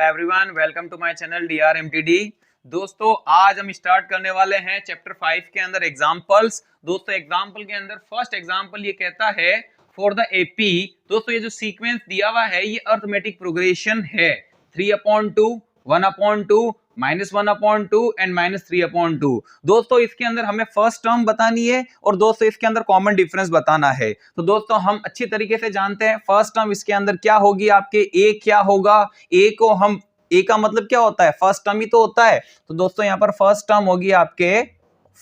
Everyone, welcome to my channel DRMTD। दोस्तों आज हम स्टार्ट करने वाले हैं चैप्टर 5 के अंदर एग्जांपल्स। दोस्तों एग्जांपल के अंदर फर्स्ट एग्जांपल ये कहता है फॉर द एपी। दोस्तों ये जो सीक्वेंस दिया हुआ है ये अरिथमेटिक प्रोग्रेशन है 3/2, 1/2, -1/2 एंड -3/2। दोस्तों इसके अंदर हमें फर्स्ट टर्म बतानी है और दोस्तों इसके अंदर कॉमन डिफरेंस बताना है। तो दोस्तों हम अच्छी तरीके से जानते हैं फर्स्ट टर्म इसके अंदर क्या होगी, आपके ए क्या होगा। ए को हम ए का मतलब क्या होता है, फर्स्ट टर्म ही तो होता है। तो दोस्तों यहां पर फर्स्ट टर्म होगी आपके,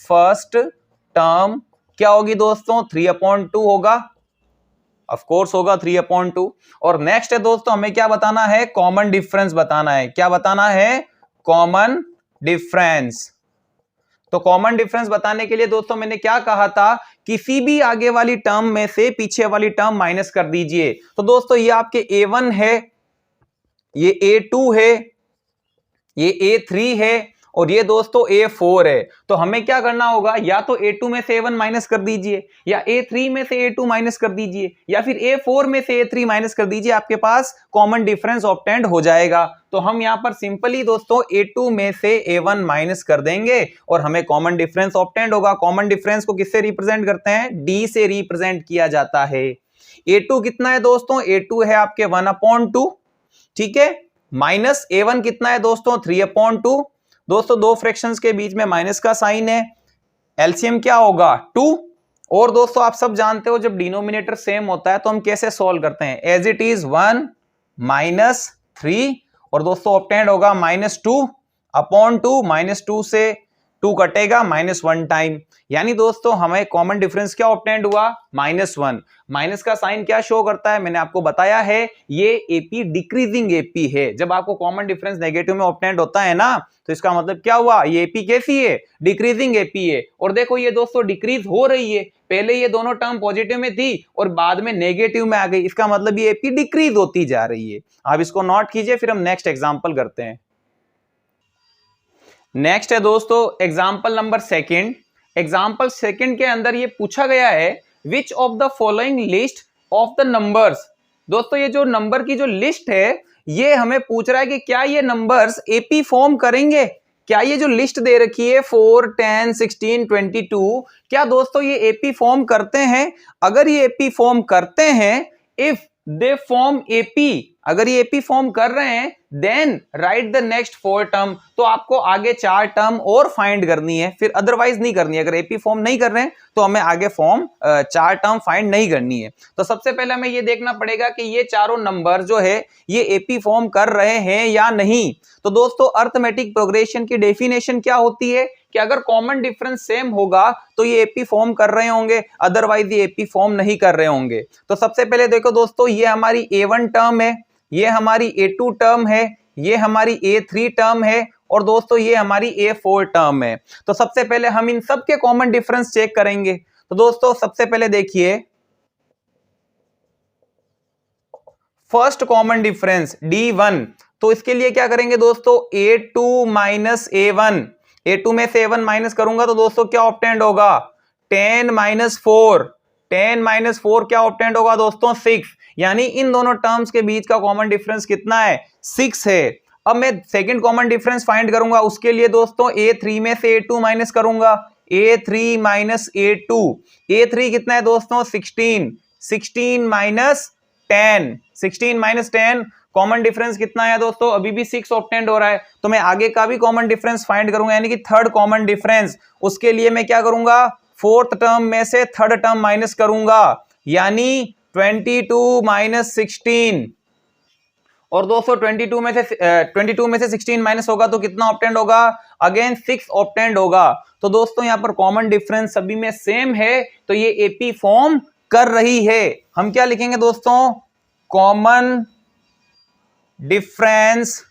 फर्स्ट टर्म क्या होगी दोस्तों, 3/2 होगा, ऑफ कोर्स होगा 3/2। और नेक्स्ट है दोस्तों हमें क्या बताना है, कॉमन डिफरेंस बताना है। क्या बताना है, कॉमन डिफरेंस। तो कॉमन डिफरेंस बताने के लिए दोस्तों मैंने क्या कहा था, किसी भी आगे वाली टर्म में से पीछे वाली टर्म माइनस कर दीजिए। तो दोस्तों ये आपके A1 है, ये A2 है, ये A3 है और ये दोस्तों A4 है। तो हमें क्या करना होगा, या तो A2 में से A1 माइनस कर दीजिए, या A3 में से A2 माइनस कर दीजिए, या फिर A4 में से A3 माइनस कर दीजिए, आपके पास कॉमन डिफरेंस ऑब्टेंड हो जाएगा। तो हम यहां पर सिंपली दोस्तों A2 में से A1 माइनस कर देंगे और हमें कॉमन डिफरेंस ऑब्टेंड होगा। कॉमन डिफरेंस को किससे रिप्रेजेंट करते हैं, D से रिप्रेजेंट किया जाता है। A2 कितना है दोस्तों, A2 है आपके 1/2, ठीक है, माइनस A1 कितना है दोस्तों, 3/2। दोस्तों दो फ्रैक्शंस के बीच में माइनस का साइन है, एलसीएम क्या होगा 2। और दोस्तों आप सब जानते हो जब डिनोमिनेटर सेम होता है तो हम कैसे सॉल्व करते हैं, एज इट इज 1 - 3 और दोस्तों ऑब्टेंड होगा -2/2, -2 से 2 कटेगा -1 टाइम, यानी दोस्तों हमें कॉमन डिफरेंस क्या ऑब्टेंड हुआ, -1। माइनस का साइन क्या शो करता है, मैंने आपको बताया है ये एपी डिक्रीजिंग एपी है। जब आपको कॉमन डिफरेंस नेगेटिव में ऑब्टेंड होता है ना तो इसका मतलब क्या हुआ, ये एपी कैसी है, डिक्रीजिंग एपी है। और देखो ये दोस्तों डिक्रीज हो रही है, पहले ये दोनों टर्म पॉजिटिव में थी और बाद में नेगेटिव में आ गई, इसका मतलब ये एपी डिक्रीज होती जा रही है। आप इसको नोट कीजिए, फिर हम नेक्स्ट एग्जांपल करते हैं। नेक्स्ट है दोस्तों example number second. Example second के अंदर ये पूछा गया है which of the following list of the numbers. दोस्तों ये जो नंबर की जो लिस्ट है ये हमें पूछ रहा है कि क्या ये नंबर्स एपी फॉर्म करेंगे। क्या ये जो लिस्ट दे रखी है 4, 10, 16, 22, क्या दोस्तों ये एपी फॉर्म करते हैं। अगर ये एपी फॉर्म करते हैं, इफ दे फॉर्म एपी, अगर ये एपी फॉर्म कर रहे हैं then write the next 4 term. तो आपको आगे 4 टर्म और फाइंड करनी है, फिर अदरवाइज नहीं करनी है। अगर एपी फॉर्म नहीं कर रहे हैं तो हमें आगे 4 टर्म फाइंड नहीं करनी है। तो सबसे पहले हमें ये देखना पड़ेगा कि ये चारों नंबर जो है ये एपी फॉर्म कर रहे हैं या नहीं। तो दोस्तों अरिथमेटिक प्रोग्रेशन की डेफिनेशन क्या होती है कि अगर कॉमन डिफरेंस सेम होगा तो ये एपी फॉर्म कर रहे होंगे, अदरवाइज ये एपी फॉर्म नहीं कर रहे होंगे। तो सबसे पहले देखो दोस्तों ये हमारी A1 टर्म है, ये हमारी A2 टर्म है, ये हमारी A3 टर्म है और दोस्तों ये हमारी A4 टर्म है। तो सबसे पहले हम इन सब के कॉमन डिफरेंस चेक करेंगे। तो दोस्तों सबसे पहले देखिए फर्स्ट कॉमन डिफरेंस D1। तो इसके लिए क्या करेंगे दोस्तों, A2 - A1, A2 में से A1 माइनस करूंगा तो दोस्तों क्या ऑब्टेंड होगा, 10 - 4, 10 - 4 क्या ऑब्टेंड होगा दोस्तों, 6। यानी इन दोनों टर्म्स के बीच का कॉमन डिफरेंस कितना है, 6 है। अब मैं सेकंड कॉमन डिफरेंस फाइंड करूंगा, उसके लिए दोस्तों A3 में से A2 माइनस करूंगा, A3 - A2, A3 कितना है दोस्तों 16, 16 - 10, 16 - 10 कॉमन डिफरेंस कितना है दोस्तों, अभी भी 6 ऑब्टेंड हो रहा है। तो मैं आगे का भी कॉमन डिफरेंस फाइंड करूंगा, यानी कि थर्ड कॉमन डिफरेंस। उसके लिए मैं क्या करूंगा, फोर्थ टर्म में से थर्ड टर्म माइनस करूंगा, यानी 22 - 16। और दोस्तों 22 में से 16 माइनस होगा तो कितना ऑब्टेंड होगा, अगेन 6 ऑब्टेंड होगा। तो दोस्तों यहां पर कॉमन डिफरेंस सभी में सेम है तो ये एपी फॉर्म कर रही है। हम क्या लिखेंगे दोस्तों, common difference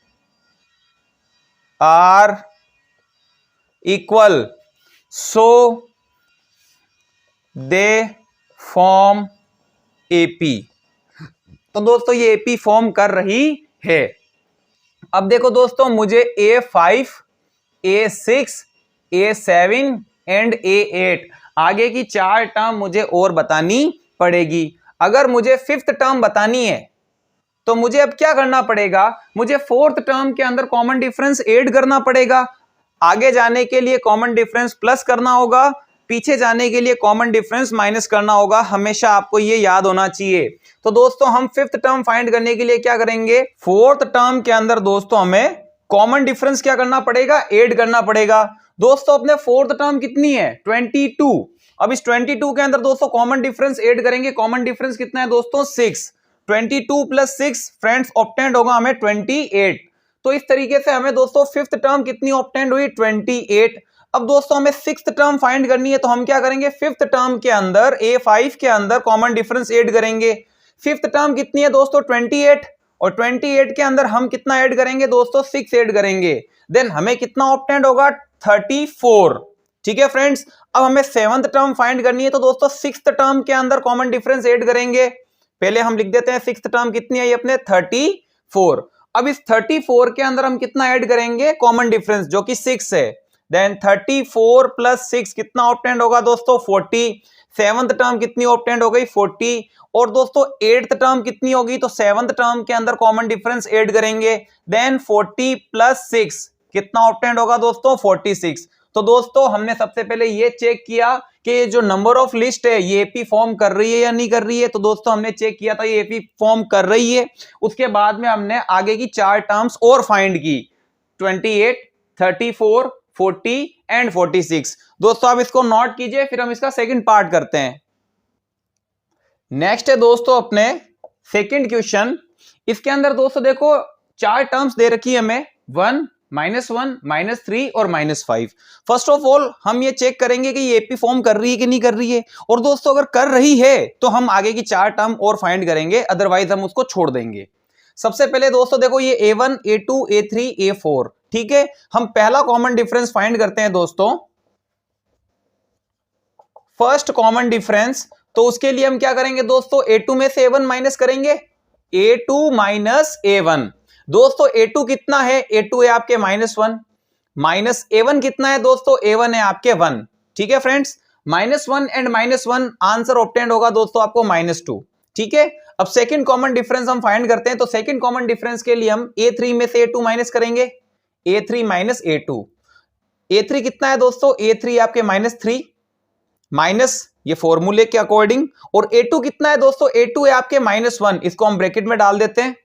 are equal, so they form AP. तो दोस्तों ये एपी फॉर्म कर रही है। अब देखो दोस्तों मुझे A5, A6, A7 and A8 आगे की 4 टर्म मुझे और बतानी पड़ेगी। अगर मुझे 5th टर्म बतानी है तो मुझे अब क्या करना पड़ेगा, मुझे फोर्थ टर्म के अंदर कॉमन डिफरेंस ऐड करना पड़ेगा। आगे जाने के लिए कॉमन डिफरेंस प्लस करना होगा, पीछे जाने के लिए कॉमन डिफरेंस माइनस करना होगा, हमेशा आपको ये याद होना चाहिए। तो दोस्तों हम फिफ्थ टर्म फाइंड करने के लिए क्या करेंगे, फोर्थ टर्म के अंदर दोस्तों हमें कॉमन डिफरेंस क्या करना पड़ेगा, ऐड करना पड़ेगा। दोस्तों अपने फोर्थ टर्म कितनी है, 22। अब इस 22 के अंदर दोस्तों कॉमन डिफरेंस ऐड करेंगे। कॉमन डिफरेंस कितना है दोस्तों, 6। 22 प्लस 6 फ्रेंड्स ऑब्टेंड होगा हमें 28। तो इस तरीके से हमें दोस्तों फिफ्थ टर्म कितनी ऑब्टेंड हुई, 28। अब दोस्तों हमें सिक्स्थ टर्म फाइंड करनी है, तो हम क्या करेंगे, फिफ्थ टर्म के अंदर A5 के अंदर कॉमन डिफरेंस ऐड करेंगे। फिफ्थ टर्म कितनी है दोस्तों, 28, और 28 के अंदर हम कितना ऐड करेंगे दोस्तों, 6 ऐड करेंगे। देन हमें कितना ऑब्टेंड होगा, 34। ठीक है फ्रेंड्स, अब हमें सेवंथ टर्म फाइंड करनी है, तो दोस्तों सिक्स्थ टर्म के अंदर कॉमन डिफरेंस ऐड करेंगे। पहले हम लिख देते हैं सिक्स्थ टर्म कितनी आई अपने, 34। अब इस 34 के अंदर हम कितना ऐड करेंगे, कॉमन डिफरेंस जो कि 6 है। देन 34 प्लस 6 कितना ऑब्टेंड होगा दोस्तों, 40। सेवंथ टर्म कितनी ऑब्टेंड हो गई, 40। और दोस्तों एट्थ टर्म कितनी होगी, तो सेवंथ टर्म के अंदर कॉमन डिफरेंस ऐड करेंगे। देन 40 प्लस 6 कितना ऑब्टेंड होगा दोस्तों, 46। तो दोस्तों हमने सबसे पहले ये चेक किया कि जो नंबर ऑफ लिस्ट है ये एपी फॉर्म कर रही है या नहीं कर रही है। तो दोस्तों हमने चेक किया था ये एपी फॉर्म कर रही है। उसके बाद में हमने आगे की 4 टर्म्स और फाइंड की, 28, 34, 40 एंड 46। दोस्तों आप इसको नोट कीजिए, फिर हम इसका सेकंड पार्ट करते हैं। नेक्स्ट है दोस्तों अपने सेकंड क्वेश्चन। इसके अंदर दोस्तों देखो 4 टर्म्स दे रखी है हमें, 1, -1, -3 और -5। फर्स्ट ऑफ ऑल हम ये चेक करेंगे कि ये एपी फॉर्म कर रही है कि नहीं कर रही है। और दोस्तों अगर कर रही है तो हम आगे की 4 टर्म और फाइंड करेंगे, अदरवाइज हम उसको छोड़ देंगे। सबसे पहले दोस्तों देखो ये A1, A2, A3, A4, ठीक है। हम पहला कॉमन डिफरेंस फाइंड करते हैं दोस्तों, फर्स्ट कॉमन डिफरेंस। तो उसके लिए हम क्या करेंगे दोस्तों, A2 में से A1 माइनस करेंगे, A2 माइनस A1। दोस्तों A2 कितना है, A2 है आपके -1, माइनस A1 कितना है दोस्तों, A1 है आपके 1। ठीक है फ्रेंड्स, -1 एंड -1 आंसर ऑब्टेंड होगा दोस्तों आपको -2। ठीक है, अब सेकंड कॉमन डिफरेंस हम फाइंड करते हैं। तो सेकंड कॉमन डिफरेंस के लिए हम A3 में से A2 माइनस करेंगे, A3 माइनस A2। A3 कितना है दोस्तों, A3 आपके -3, माइनस ये फॉर्मूले के अकॉर्डिंग। और A2 कितना है दोस्तों, A2 है आपके -1, इसको हम ब्रैकेट में डाल देते हैं।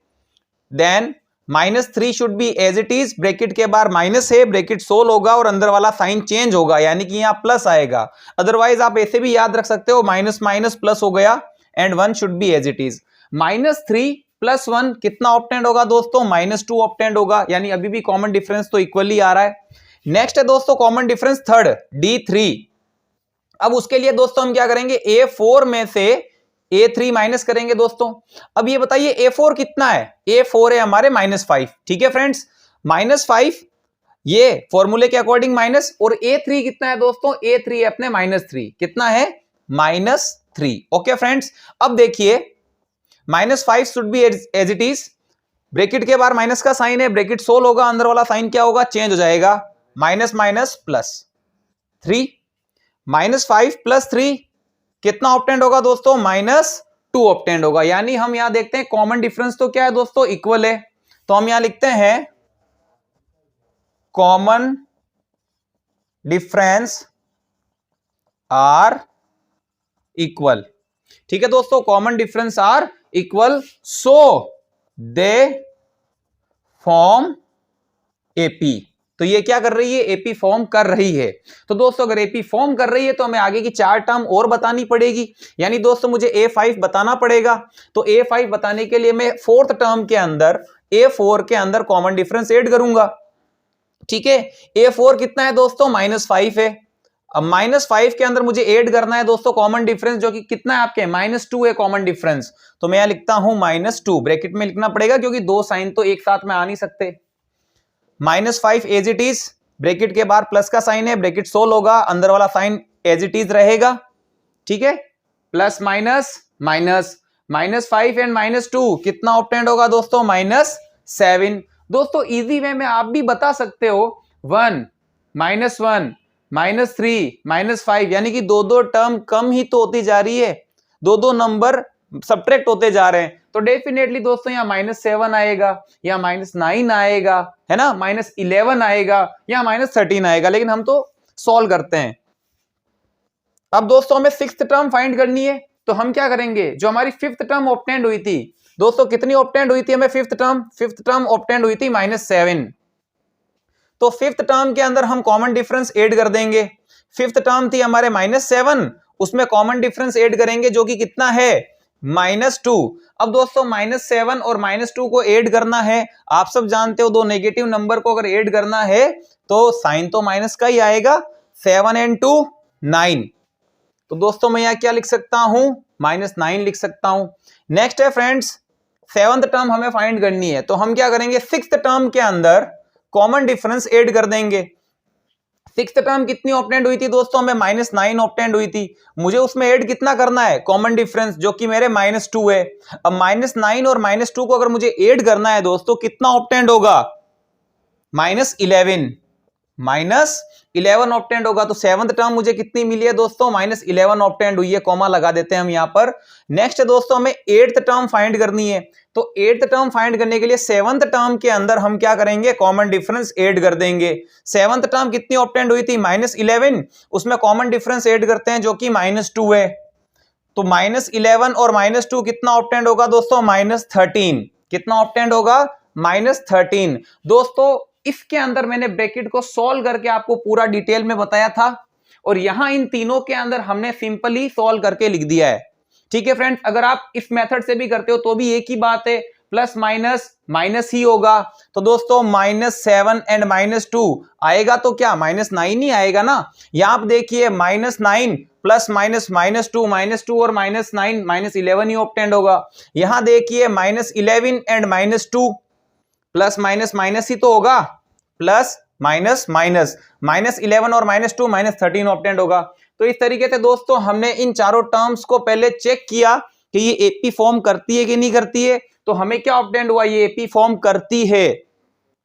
Then -3 should be as it is, bracket के बाहर माइनस है, ब्रैकेट सोल्व होगा और अंदर वाला साइन चेंज होगा, यानी कि यहां प्लस आएगा। अदरवाइज आप ऐसे भी याद रख सकते हो, माइनस माइनस प्लस हो गया and 1 should be as it is. -3 plus 1 कितना ऑब्टेंड होगा दोस्तों, -2 ऑब्टेंड होगा, यानी अभी भी कॉमन डिफरेंस तो इक्वली आ रहा है। नेक्स्ट है दोस्तों कॉमन डिफरेंस थर्ड, D3। अब उसके लिए दोस्तों हम क्या करेंगे, A4 में से A3 माइनस करेंगे दोस्तों। अब ये बताइए A4 कितना है, A4 है हमारे -5। ठीक है फ्रेंड्स, -5 ये फॉर्मूले के अकॉर्डिंग माइनस, और A3 कितना है दोस्तों, A3 है अपने -3, कितना है, -3। ओके फ्रेंड्स, अब देखिए -5 should be as it is, bracket के बाहर माइनस का साइन है, ब्रैकेट सोल्व होगा, अंदर वाला साइन क्या होगा, चेंज हो जाएगा, माइनस माइनस प्लस 3। -5 प्लस 3 कितना ऑब्टेंड होगा दोस्तों, -2 ऑब्टेंड होगा। यानी हम यहां देखते हैं कॉमन डिफरेंस तो क्या है दोस्तों, इक्वल है। तो हम यहां लिखते हैं कॉमन डिफरेंस आर इक्वल। ठीक है दोस्तों, common difference are equal, so they form AP. तो ये क्या कर रही है, एपी फॉर्म कर रही है। तो दोस्तों अगर एपी फॉर्म कर रही है तो हमें आगे की 4 टर्म और बतानी पड़ेगी, यानी दोस्तों मुझे A5 बताना पड़ेगा। तो A5 बताने के लिए मैं फोर्थ टर्म के अंदर A4 के अंदर कॉमन डिफरेंस ऐड करूंगा। ठीक है, A4 कितना है दोस्तों, -5 है। अब -5 के अंदर मुझे ऐड करना है दोस्तों कॉमन डिफरेंस, जो कि कितना है आपके, -2 है कॉमन डिफरेंस। तो मैं यहां लिखता हूं -2, ब्रैकेट में लिखना पड़ेगा क्योंकि 2 साइन तो एक साथ में आ नहीं सकते। -5 एज इट इज, ब्रैकेट के बाहर प्लस का साइन है, ब्रैकेट सोल्व होगा, अंदर वाला साइन एज इट इज रहेगा। ठीक है, प्लस माइनस माइनस, -5 एंड -2 कितना ऑब्टेंड होगा दोस्तों, -7। दोस्तों इजी वे में आप भी बता सकते हो, 1, -1, -3, -5, यानी कि 2 टर्म कम ही तो होती जा रही है, 2 नंबर सब्ट्रैक्ट होते जा रहे हैं। तो डेफिनेटली दोस्तों यहाँ -7 आएगा या -9 आएगा, है ना, -11 आएगा या -13 आएगा, लेकिन हम तो सॉल्व करते हैं। अब दोस्तों हमें 6th टर्म फाइंड करनी है, तो हम क्या करेंगे, जो हमारी 5th टर्म ऑब्टेंड हुई थी दोस्तों, कितनी ऑब्टेंड हुई थी हमें 5th टर्म ऑब्टेंड हुई थी -7। तो 5th टर्म के अंदर हम कॉमन डिफरेंस ऐड कर देंगे। 5th टर्म थी हमारे -7, उसमें कॉमन डिफरेंस ऐड करेंगे जो कि कितना है -2। अब दोस्तों -7 और -2 को ऐड करना है, आप सब जानते हो दो नेगेटिव नंबर को अगर ऐड करना है तो साइन तो माइनस का ही आएगा। 7 and 2 9, तो दोस्तों मैं यहां क्या लिख सकता हूं, -9 लिख सकता हूं। नेक्स्ट है फ्रेंड्स 7th टर्म हमें फाइंड करनी है, तो हम क्या करेंगे 6th टर्म के अंदर कॉमन डिफरेंस ऐड कर देंगे। 6th टर्म कितनी ऑब्टेंड हुई थी दोस्तों, हमें -9 ऑब्टेंड हुई थी, मुझे उसमें ऐड कितना करना है, कॉमन डिफरेंस, जो कि मेरे -2 है। अब -9 और -2 को अगर मुझे ऐड करना है दोस्तों, कितना ऑब्टेंड होगा, -11 ऑब्टेंड होगा। तो 7th टर्म मुझे कितनी मिली है दोस्तों, -11 ऑब्टेंड हुई है, कॉमा लगा देते हैं हम यहां पर। नेक्स्ट दोस्तों हमें 8th टर्म फाइंड करनी है, तो 8th टर्म फाइंड करने के लिए 7th टर्म के अंदर हम क्या करेंगे, कॉमन डिफरेंस ऐड कर देंगे। 7th टर्म कितनी ऑब्टेंड हुई थी, -11, उसमें कॉमन डिफरेंस ऐड करते हैं जो कि -2 है। तो -11 और -2 कितना ऑब्टेंड होगा दोस्तों, -13। कितना ऑब्टेंड होगा, -13। दोस्तों इसके अंदर मैंने ब्रैकेट को सॉल्व करके आपको पूरा डिटेल में बताया था, और यहां इन तीनों के अंदर हमने सिंपली सॉल्व करके लिख दिया है। ठीक है फ्रेंड्स, अगर आप इस मेथड से भी करते हो तो भी एक ही बात है, प्लस माइनस माइनस ही होगा। तो दोस्तों -7 एंड -2 आएगा तो क्या -9 ही आएगा ना। यहां आप देखिए -9 प्लस माइनस -2 और -9 -11 ही ऑब्टेंड होगा। यहां देखिए -11 एंड -2 प्लस माइनस माइनस ही तो होगा, प्लस माइनस माइनस, -11 और -2 -13 ऑब्टेंड होगा। तो इस तरीके से दोस्तों हमने इन चारों टर्म्स को पहले चेक किया कि ये एपी फॉर्म करती है कि नहीं करती है, तो हमें क्या ऑब्टेंड हुआ, ये एपी फॉर्म करती है।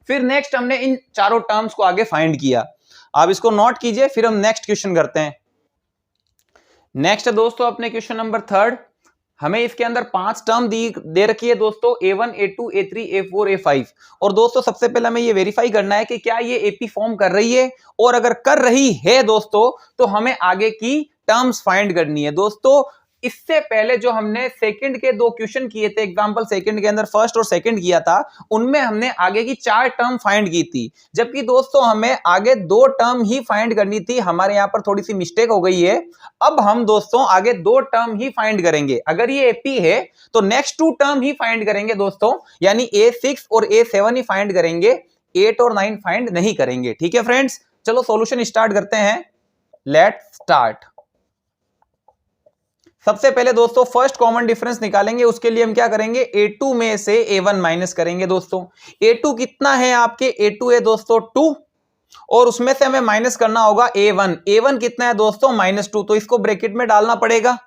फिर नेक्स्ट हमने इन चारों टर्म्स को आगे फाइंड किया। आप इसको नोट कीजिए, फिर हम नेक्स्ट क्वेश्चन करते हैं। नेक्स्ट दोस्तों अपने क्वेश्चन नंबर 3, हमें इसके अंदर 5 टर्म दे रखी है दोस्तों, A1 A2 A3 A4 A5। और दोस्तों सबसे पहले हमें ये वेरीफाई करना है कि क्या ये एपी फॉर्म कर रही है, और अगर कर रही है दोस्तों तो हमें आगे की टर्म्स फाइंड करनी है। दोस्तों इससे पहले जो हमने सेकंड के 2 क्वेश्चन किए थे, एग्जांपल सेकंड के अंदर फर्स्ट और सेकंड किया था, उनमें हमने आगे की 4 टर्म फाइंड की थी, जबकि दोस्तों हमें आगे 2 टर्म ही फाइंड करनी थी। हमारे यहां पर थोड़ी सी मिस्टेक हो गई है। अब हम दोस्तों आगे 2 टर्म ही फाइंड करेंगे। अगर ये एपी है तो नेक्स्ट 2 टर्म ही फाइंड करेंगे दोस्तों, यानी A6 और A7 ही फाइंड करेंगे, 8 और 9 फाइंड नहीं करेंगे। ठीक है फ्रेंड्स, चलो सॉल्यूशन स्टार्ट करते हैं। Let's start. सबसे पहले दोस्तों फर्स्ट कॉमन डिफरेंस निकालेंगे, उसके लिए हम क्या करेंगे, A2 में से A1 माइनस करेंगे। दोस्तों A2 कितना है आपके, A2 है दोस्तों 2, और उसमें से हमें माइनस करना होगा A1। A1 कितना है दोस्तों, -2, तो इसको ब्रैकेट में डालना पड़ेगा।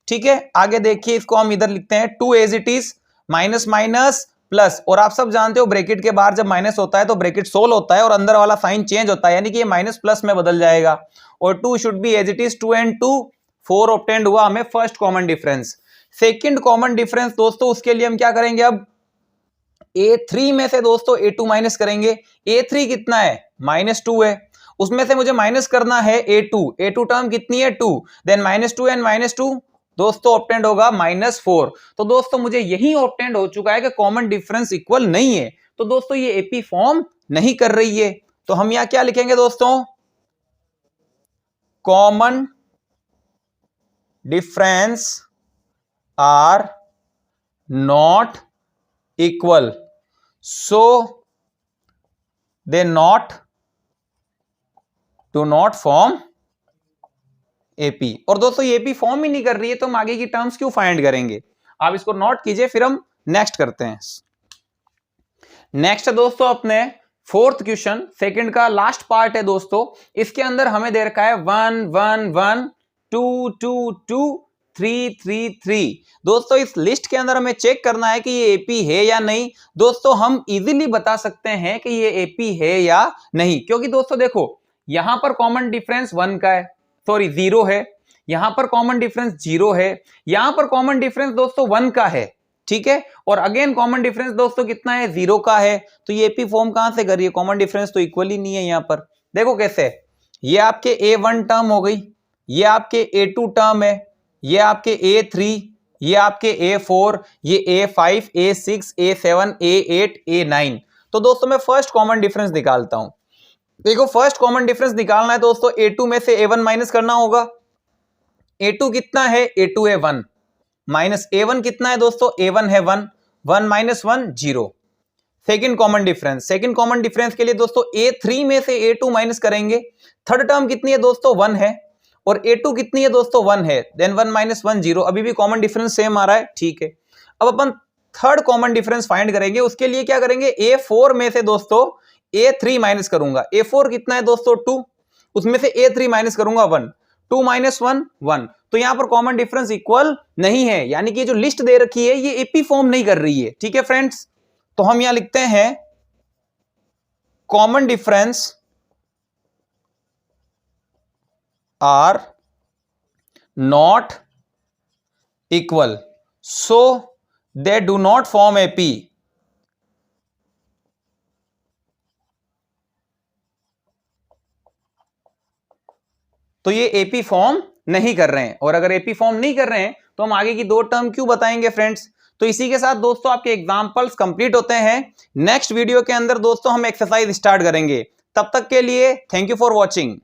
ठीक है, आगे देखिए, इसको हम इधर लिखते हैं 2 as it is, minus minus plus, और आप सब जानते हो ब्रैकेट के बाहर जब माइनस होता है तो ब्रैकेट सोल्व होता है और अंदर वाला साइन चेंज होता है, यानी कि ये माइनस प्लस में बदल जाएगा। और 2 should be as it is, 2 and 2 4 obtained हुआ हमें first common difference. Second common difference दोस्तों, उसके लिए हम क्या करेंगे, अब A3 में से दोस्तों A2 माइनस करेंगे। A3 कितना है, -2 है, उसमें से मुझे माइनस करना है A2 टर्म कितनी है 2, देन -2 एंड -2 दोस्तों ऑब्टेंड होगा -4। तो दोस्तों मुझे यही ऑब्टेंड हो चुका है कि कॉमन डिफरेंस इक्वल नहीं है, तो दोस्तों ये एपी फॉर्म नहीं कर रही है। तो हम यहां क्या लिखेंगे दोस्तों, common difference are not equal, so they do not form AP। और दोस्तों ये AP फॉर्म ही नहीं कर रही है तो हम आगे की टर्म्स क्यों फाइंड करेंगे। आप इसको नोट कीजिए, फिर हम नेक्स्ट करते हैं। नेक्स्ट दोस्तों अपने 4th क्वेश्चन, सेकंड का लास्ट पार्ट है दोस्तों। इसके अंदर हमें दे रखा है 1 1 1 2 2 2 3 3 3। दोस्तों इस लिस्ट के अंदर हमें चेक करना है कि ये एपी है या नहीं। दोस्तों हम इजीली बता सकते हैं कि ये एपी है या नहीं, क्योंकि दोस्तों देखो यहां पर कॉमन डिफरेंस 1 का है, सॉरी 0 है, यहां पर कॉमन डिफरेंस 0 है, यहां पर कॉमन डिफरेंस दोस्तों 1 का है। ठीक है। और अगेन कॉमन डिफरेंस दोस्तों कितना है, 0 का है, तो ये एपी फॉर्म कहां से कर रही है, कॉमन डिफरेंस तो इक्वल ही नहीं है यहां पर। देखो कैसे, ये आपके A1 टर्म हो गई, ये आपके A2 टर्म है, ये आपके A3, ये आपके A4, ये A5, A6, A7, A8, A9। तो दोस्तों मैं फर्स्ट कॉमन डिफरेंस निकालता हूं। देखो फर्स्ट कॉमन डिफरेंस निकालना है दोस्तों, A2 में से A1 माइनस करना होगा। A2 कितना है, A2 है 1, माइनस A1 कितना है दोस्तों, A1 है 1, 1 minus 1 0। Second common difference, second common difference के लिए दोस्तों A3 में से A2 माइनस करेंगे। थर्ड टर्म कितनी है दोस्तों, 1 है, और A2 कितनी है दोस्तों, 1 है, देन 1 माइनस 1 0। अभी भी कॉमन डिफरेंस सेम आ रहा है, ठीक है। अब अपन थर्ड कॉमन डिफरेंस फाइंड करेंगे, उसके लिए क्या करेंगे, A4 में से दोस्तों A3 माइनस करूंगा। A4 कितना है दोस्तों 2, उसमें से A3 माइनस करूंगा 1, 2 माइनस 1 1। तो यहां पर कॉमन डिफरेंस इक्वल नहीं है, यानी कि जो लिस्ट दे रखी है ये एपी फॉर्म नहीं कर रही है, ठीक है फ्रेंड्स। तो हम यहां लिखते हैं common difference are not equal, so they do not form AP. तो ये एपी फॉर्म नहीं कर रहे हैं, और अगर एपी फॉर्म नहीं कर रहे हैं तो हम आगे की दो टर्म क्यों बताएंगे फ्रेंड्स। तो इसी के साथ दोस्तों आपके एग्जांपल्स कंप्लीट होते हैं। नेक्स्ट वीडियो के अंदर दोस्तों हम एक्सरसाइज स्टार्ट करेंगे। तब तक के लिए थैंक यू फॉर वॉचिंग।